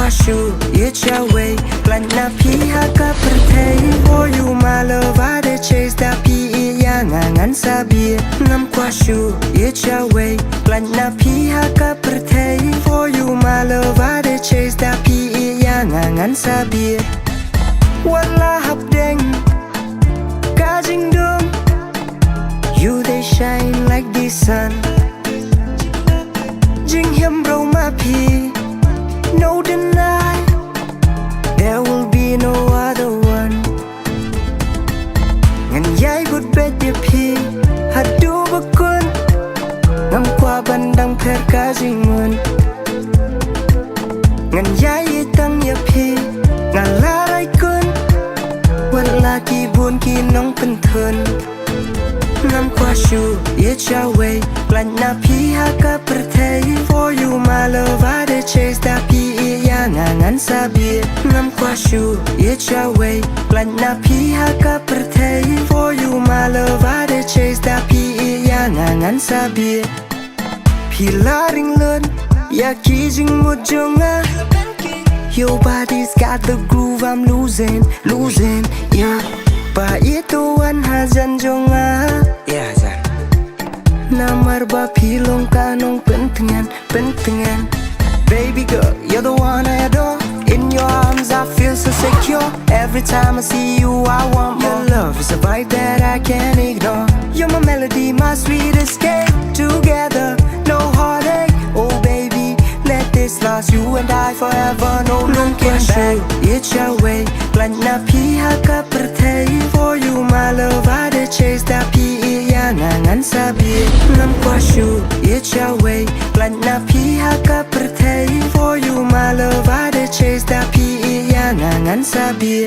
shu it's your way Plan na piha ka pertay For you my love I de chase da pi ya ngan sabi Ngam kwa shu it's your way Plan na piha ka pertay For you my love I de chase da pi ya ngan sabi Wala habdeng ka jing dum You they shine like the sun Jing him bro my pi No deny There will be no other one Ngan yai good bet ya pi Hadu bakun Ngam kwa bandang per ka jing mun Ngan yai tang ya pi Ngalarai kun Wala ki buồn ki nong pen thun Ngam kwa shu it's your way Plan na piha ka pertay For you my love I de chase da pi ya ngan sabi Ngam kwa shu it's your way Plan na piha ka pertay For you my love I de chase da pi ya ngan sabi Pilaring lun ya ki jing một jonga Your body's got the groove I'm losing yeah Ba itu an hazan jonga yeah zan Namar ba pilong kanong pentingan Baby girl, you're the one I adore In your arms I feel so secure Every time I see you I want more Your love is a vibe that I can't ignore You're my melody, my sweet escape Together, no heartache Oh baby, let this last You and I forever, no looking back It's your way, plan na piha ka pertay For you my love I de chase da pi ya ngan sabi Ngam kwa shu it's your way Plan na piha ka pertay For you my love I de chase da pi ya ngan sabi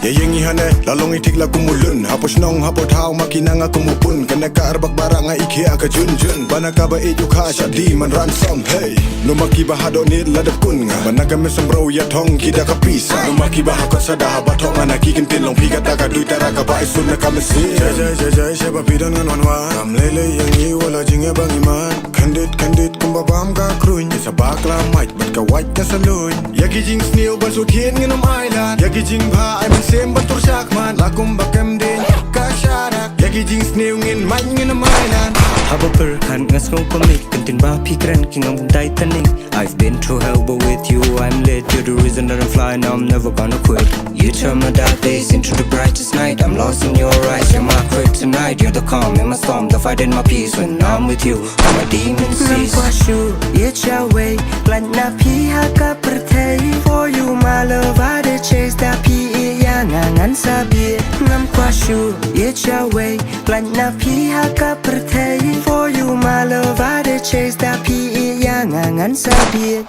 Ya yengi hane lalong itik la kumulun Hapos nong hapo tao makinanga kumupun Kena ka arbak barang nga ikia ka jun Bana ka ba itu ka siya di man ransom Hey, lumaki ba hado nit ladapun nga Bana ka mesem bro ya tong kita ka pisa Lumaki ba hakot sa daha batong nga nakikintin Long pigat ka duy tara ka ba isun na kamesi Jai siya ba pidan nga nwanwan Kam lele yang iwala jing bang iman Kandit kumbabam ka kruin Sa bakla mic bat ka white ka salun Yaki jing snail basutien nga nam island Yaki jing ba ay Sem batur syakman Lakum bakam din kasyarak Yaki jing snail ngin main ngin mainan Haba perkan ngas ngau pamit Kentin ba pikiran ki ngam Titanic I've been through hell but with you I'm lit You're the reason that I'm flying I'm never gonna quit You turn my dark days into the brightest night I'm lost in your eyes You're my kryptonite You're the calm in my storm The fight in my peace When I'm with you All my demons cease Ngam kwa shu it's your way Plan na piha ka pertay For you my love I de chase da pi ya ngan sabi Ngam kwa shu it's your way Plan na piha ka pertay For you my love I de chase da pi ya ngan sabi